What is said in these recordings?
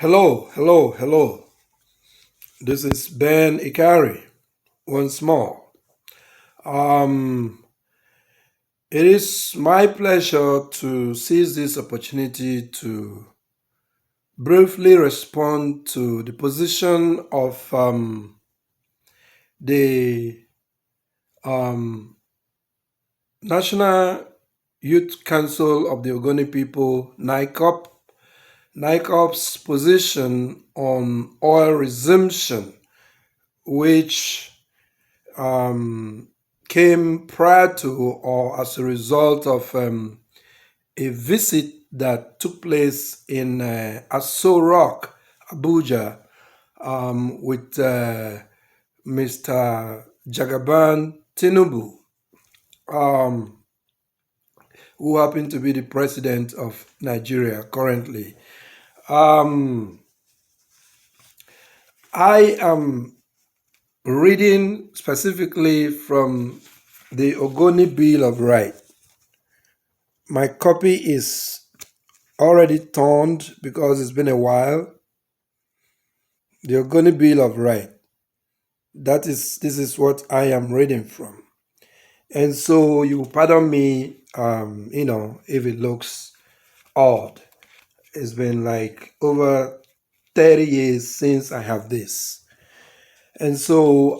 Hello, hello, hello. This is Ben Ikari once more. Um, it is my pleasure to seize this opportunity to briefly respond to the position of the um, National Youth Council of the Ogoni People, NYCOP, NYCOP's position on oil resumption, which came prior to or as a result of a visit that took place in Aso Rock, Abuja, with Mr. Jagaban Tinubu, um, who happened to be the president of Nigeria currently. I am reading specifically from the Ogoni Bill of Rights. My copy is already turned because it's been a while. The Ogoni Bill of Rights. This is what I am reading from. And so you pardon me, if it looks odd. It's been like over 30 years since I have this. And so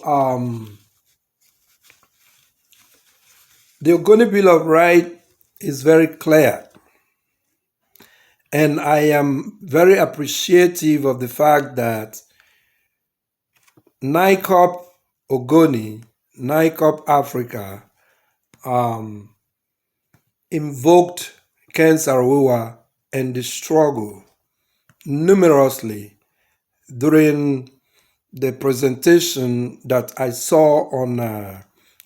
the Ogoni Bill of Rights is very clear. And I am very appreciative of the fact that NYCOP Ogoni, NYCOP Africa, invoked Ken Saro-Wiwa and the struggle numerously during the presentation that I saw on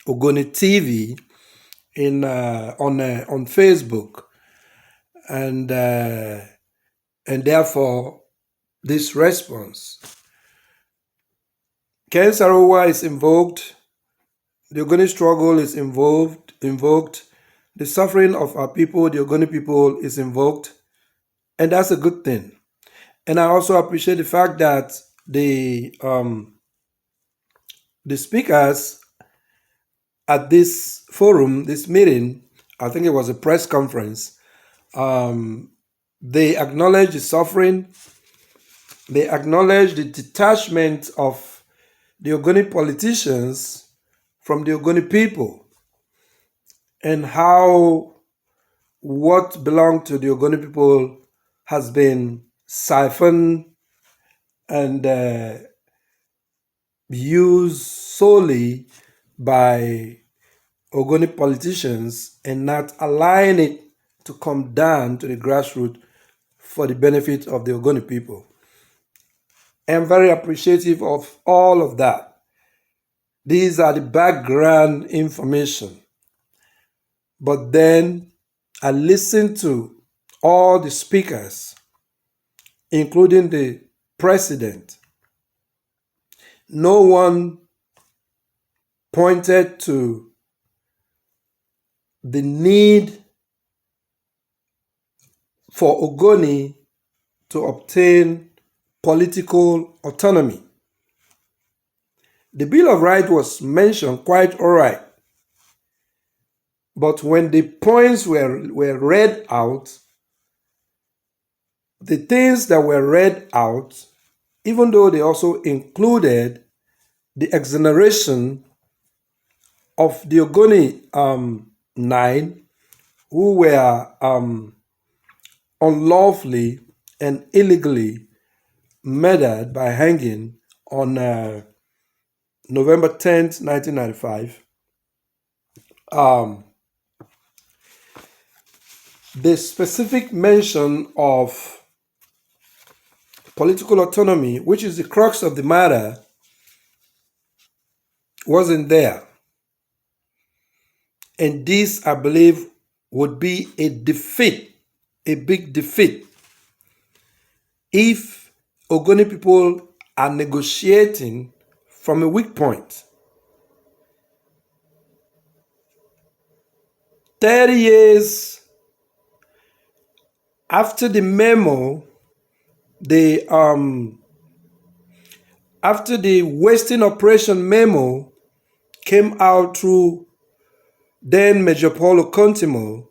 Ogoni TV on Facebook, and therefore this response. Ken Saro-Wiwa is invoked, the Ogoni struggle is invoked, the suffering of our people, the Ogoni people, is invoked, and that's a good thing. And I also appreciate the fact that the speakers at this forum, this meeting, I think it was a press conference, they acknowledge the suffering, they acknowledge the detachment of the Ogoni politicians from the Ogoni people, and how what belonged to the Ogoni people has been siphoned and used solely by Ogoni politicians and not allowing it to come down to the grassroots for the benefit of the Ogoni people. I'm very appreciative of all of that. These are the background information. But then I listened to all the speakers, including the president. No one pointed to the need for Ogoni to obtain political autonomy. The Bill of Rights was mentioned quite all right. But when the points were read out, the things that were read out, even though they also included the exoneration of the Ogoni 9 who were unlawfully and illegally murdered by hanging on November 10th, 1995. The specific mention of political autonomy, which is the crux of the matter, wasn't there. And this, I believe, would be a defeat, a big defeat, if Ogoni people are negotiating from a weak point. 30 years after the memo the after the wasting operation memo came out through then Major Paul Okontimo,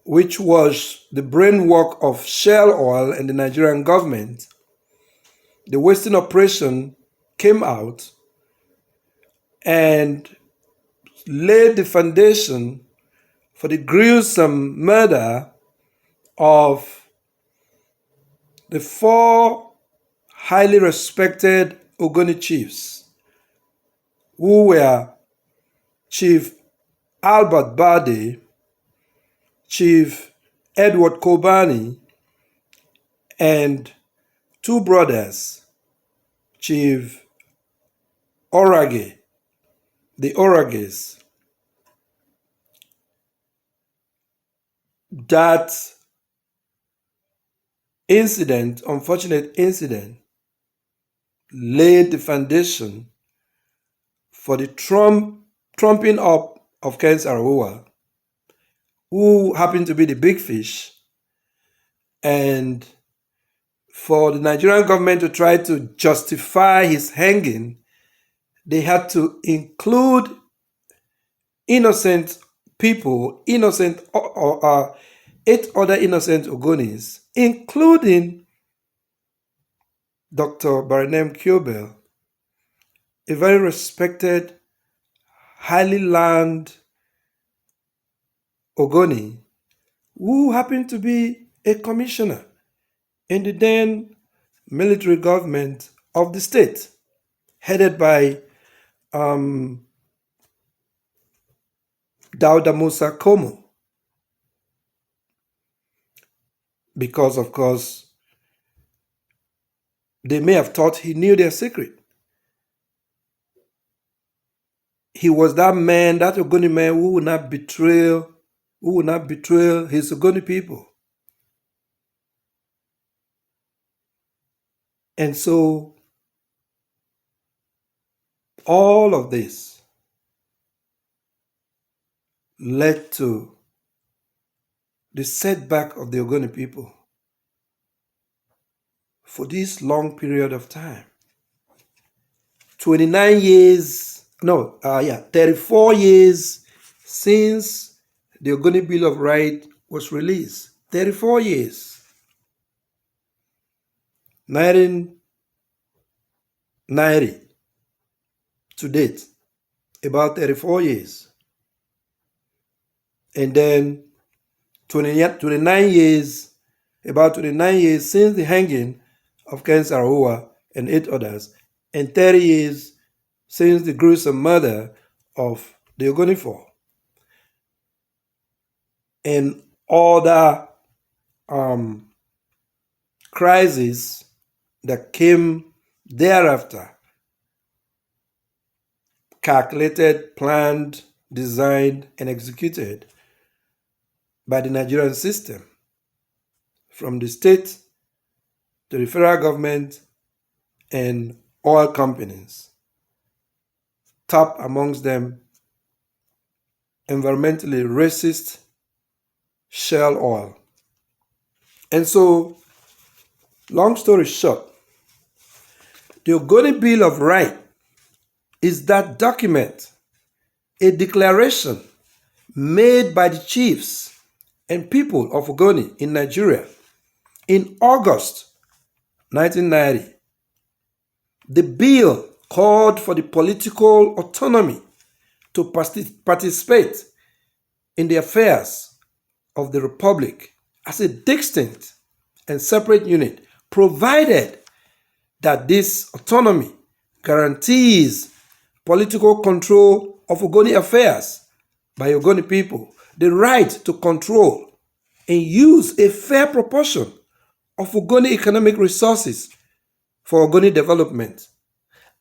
which was the brainwork of Shell Oil and the Nigerian government, the wasting operation came out and laid the foundation for the gruesome murder of the four highly respected Ogoni chiefs, who were Chief Albert Bade, Chief Edward Kobani, and two brothers, Chief Orage, the Orages. That incident, unfortunate incident, laid the foundation for the trumping up of Ken Saro-Wiwa, who happened to be the big fish, and for the Nigerian government to try to justify his hanging, they had to include innocent people, eight other innocent Ogonis, including Dr. Baranem Kyobel, a very respected, highly learned Ogoni, who happened to be a commissioner in the then military government of the state, headed by Dauda Musa Komo. Because, of course, they may have thought he knew their secret. He was that man, that Ogoni man who would not betray his Ogoni people. And so, all of this led to the setback of the Ogoni people for this long period of time. 34 years since the Ogoni Bill of Rights was released. 34 years. 1990 to date, about 34 years. And then 29 years, about 29 years since the hanging of Ken Saro-Wiwa and 8 others, and 30 years since the gruesome murder of the Ogoni Four. And other crises that came thereafter, calculated, planned, designed, and executed by the Nigerian system, from the state to the federal government and oil companies. Top amongst them, environmentally racist Shell Oil. And so, long story short, the Ogoni Bill of Rights is that document, a declaration made by the chiefs and people of Ogoni in Nigeria in August 1990. The bill called for the political autonomy to participate in the affairs of the Republic as a distinct and separate unit, provided that this autonomy guarantees political control of Ogoni affairs by Ogoni people, the right to control and use a fair proportion of Ogoni economic resources for Ogoni development,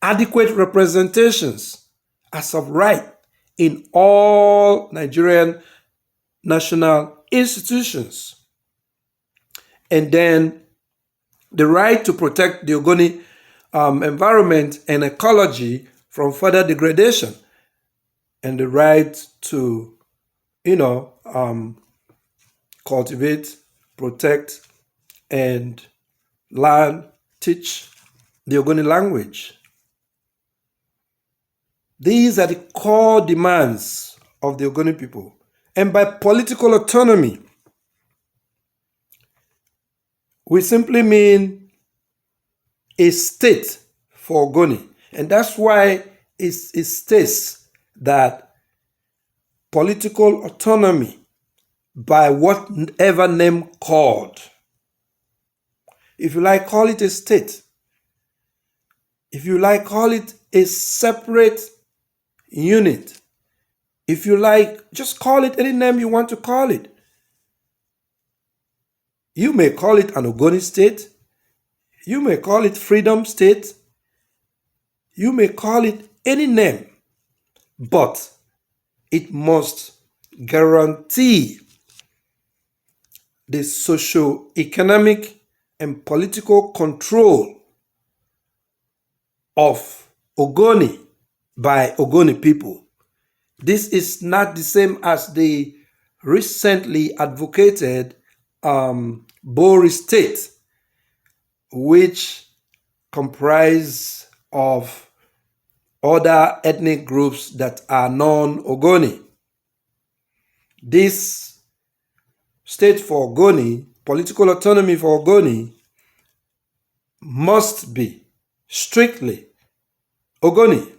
adequate representations as of right in all Nigerian national institutions, and then the right to protect the Ogoni environment and ecology from further degradation, and the right to, cultivate, protect, and learn, teach the Ogoni language. These are the core demands of the Ogoni people. And by political autonomy, we simply mean a state for Ogoni. And that's why it states that political autonomy by whatever name called. If you like, call it a state. If you like, call it a separate unit. If you like, just call it any name you want to call it. You may call it an Ogoni state. You may call it freedom state. You may call it any name. But it must guarantee the socioeconomic and political control of Ogoni by Ogoni people. This is not the same as the recently advocated Bori state, which comprise of other ethnic groups that are non-Ogoni. This state for Ogoni, political autonomy for Ogoni, must be strictly Ogoni.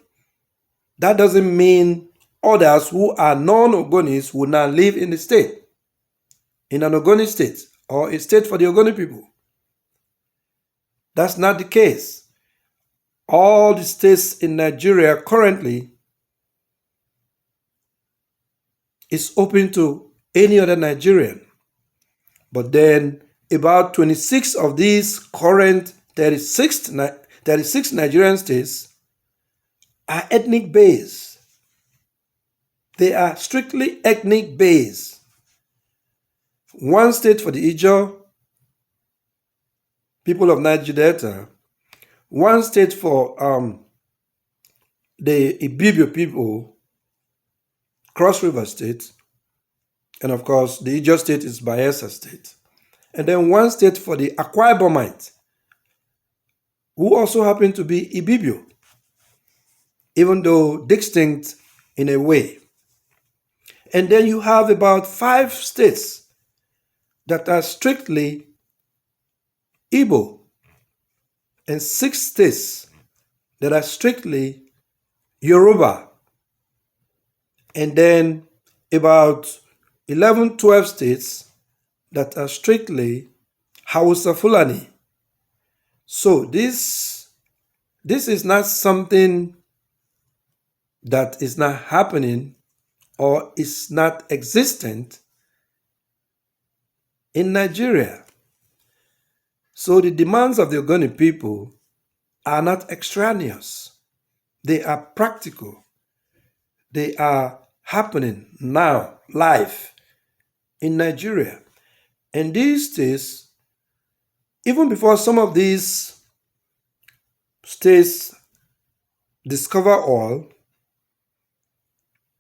That doesn't mean others who are non-Ogonis will not live in the state, in an Ogoni state, or a state for the Ogoni people. That's not the case. All the states in Nigeria currently is open to any other Nigerian. But then about 26 of these current 36 Nigerian states are ethnic based. They are strictly ethnic based. One state for the Ijaw, people of Niger Delta, one state for the Ibibio people, Cross River State, and of course the Ijaw state is Bayelsa State. And then one state for the Akwa Ibomite, who also happen to be Ibibio, even though distinct in a way. And then you have about 5 states that are strictly Igbo, and 6 states that are strictly Yoruba, and then about 11, 12 states that are strictly Hausa Fulani. So this is not something that is not happening or is not existent in Nigeria. So the demands of the Ogoni people are not extraneous. They are practical. They are happening now, live, in Nigeria. And these days, even before some of these states discover oil,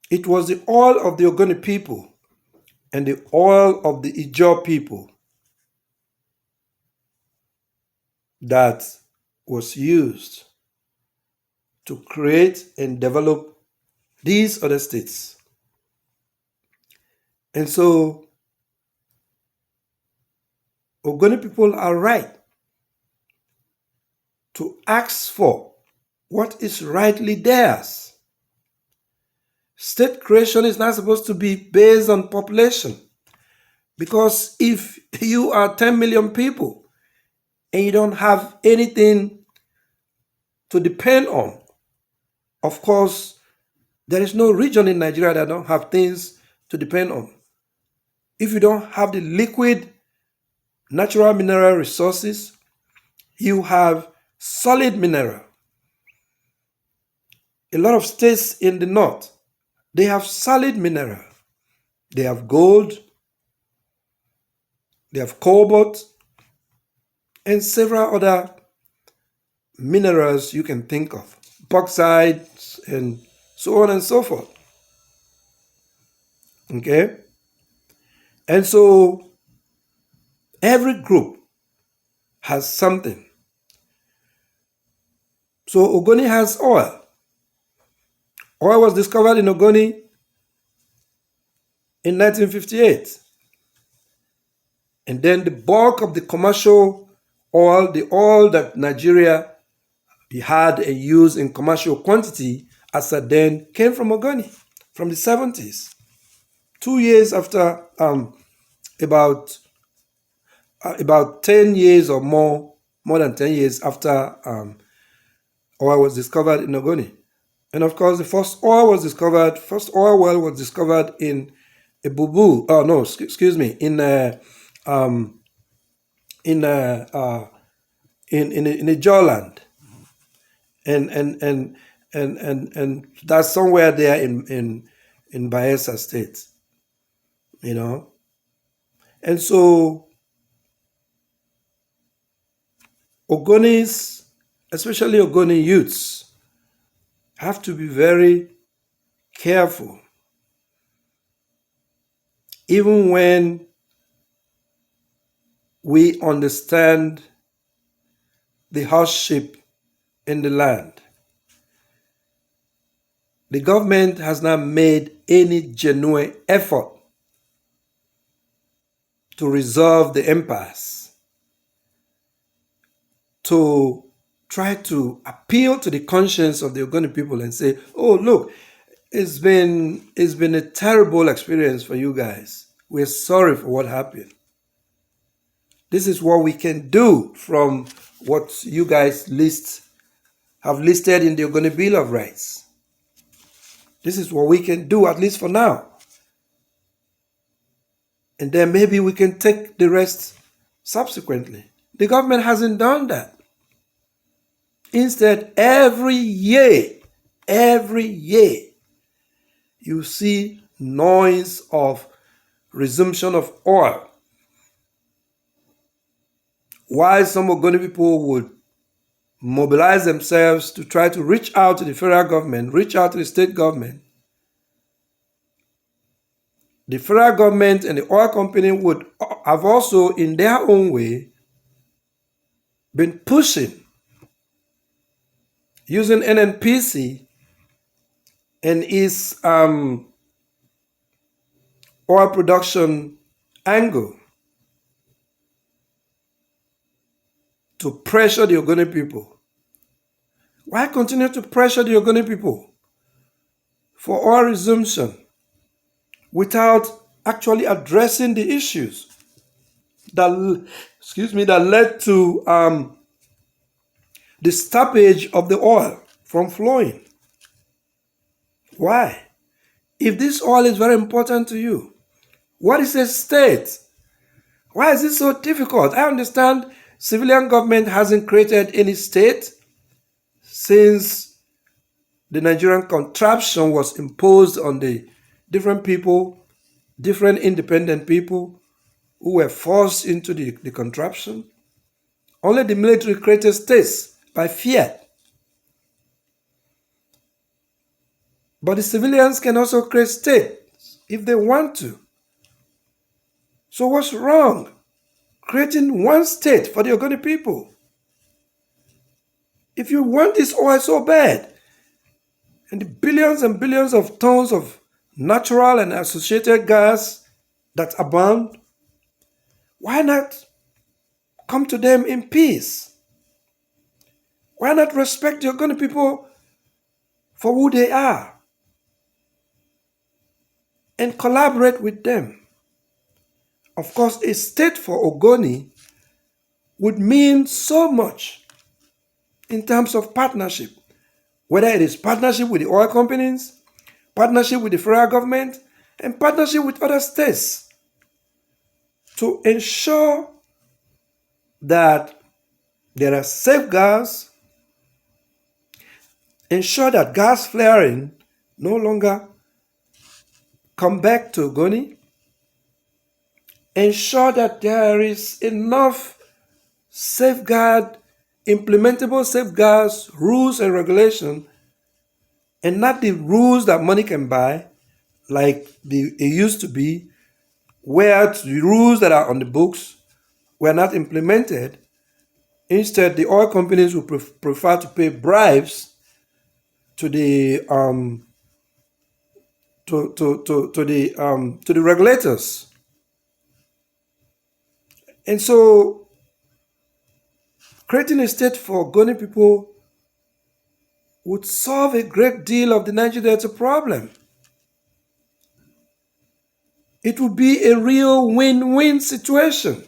it was the oil of the Ogoni people and the oil of the Ijaw people that was used to create and develop these other states. And so Ogoni people are right to ask for what is rightly theirs. State creation is not supposed to be based on population, because if you are 10 million people and you don't have anything to depend on, of course, there is no region in Nigeria that don't have things to depend on. If you don't have the liquid natural mineral resources, you have solid mineral. A lot of states in the north, they have solid mineral. They have gold, they have cobalt, and several other minerals you can think of, bauxite, and so on and so forth. Okay? And so every group has something. So Ogoni has oil. Oil was discovered in Ogoni in 1958. And then the bulk of the commercial oil, the oil that Nigeria had and used in commercial quantity as at then, came from Ogoni from the 70s. 2 years after, about 10 years or more than 10 years after oil was discovered in Ogoni. And of course, the first oil well was discovered in Ebubu. Oh no, excuse me, in a Jawland, and that's somewhere there in Bayelsa State, And so Ogonis, especially Ogoni youths, have to be very careful, even when we understand the hardship in the land. The government has not made any genuine effort to resolve the impasse, to try to appeal to the conscience of the Ogoni people and say, oh, look, it's been a terrible experience for you guys. We're sorry for what happened. This is what we can do from what you guys have listed in the Ogoni Bill of Rights. This is what we can do, at least for now. And then maybe we can take the rest subsequently. The government hasn't done that. Instead, every year, you see noise of resumption of oil. Why some Ogoni people would mobilize themselves to try to reach out to the federal government, reach out to the state government. The federal government and the oil company would have also, in their own way, been pushing, using NNPC and its oil production angle to pressure the Ogoni people. Why continue to pressure the Ogoni people for oil resumption without actually addressing the issues that led to the stoppage of the oil from flowing? Why? If this oil is very important to you, what is at stake? Why is it so difficult? I understand civilian government hasn't created any state since the Nigerian contraption was imposed on the different people, different independent people who were forced into the contraption. Only the military created states by fear. But the civilians can also create states if they want to. So what's wrong creating one state for the Ogoni people? If you want this oil so bad, and the billions and billions of tons of natural and associated gas that abound, why not come to them in peace? Why not respect the Ogoni people for who they are and collaborate with them? Of course, a state for Ogoni would mean so much in terms of partnership, whether it is partnership with the oil companies, partnership with the federal government, and partnership with other states to ensure that there are safeguards, ensure that gas flaring no longer come back to Ogoni, ensure that there is enough safeguard, implementable safeguards, rules and regulation, and not the rules that money can buy, like it used to be, where the rules that are on the books were not implemented, Instead, the oil companies will prefer to pay bribes to the to the regulators. And so creating a state for Ogoni people would solve a great deal of the Niger Delta problem. It would be a real win-win situation.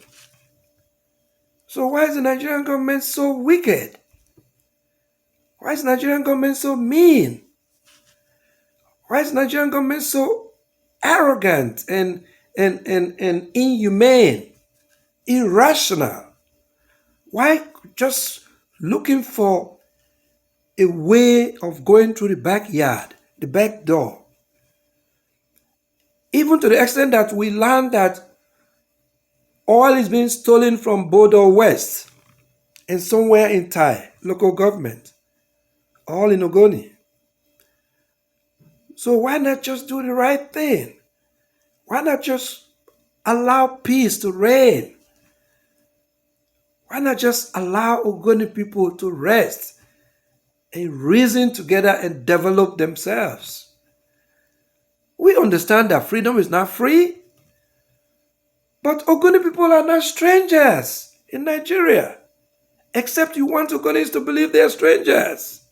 So why is the Nigerian government so wicked? Why is the Nigerian government so mean? Why is the Nigerian government so arrogant and inhumane, irrational? Why just looking for a way of going through the backyard, the back door? Even to the extent that we learned that oil is being stolen from Bodo West and somewhere in Thai, local government, all in Ogoni. So why not just do the right thing? Why not just allow peace to reign? Why not just allow Ogoni people to rest and reason together and develop themselves? We understand that freedom is not free, but Ogoni people are not strangers in Nigeria, except you want Ogonis to believe they are strangers.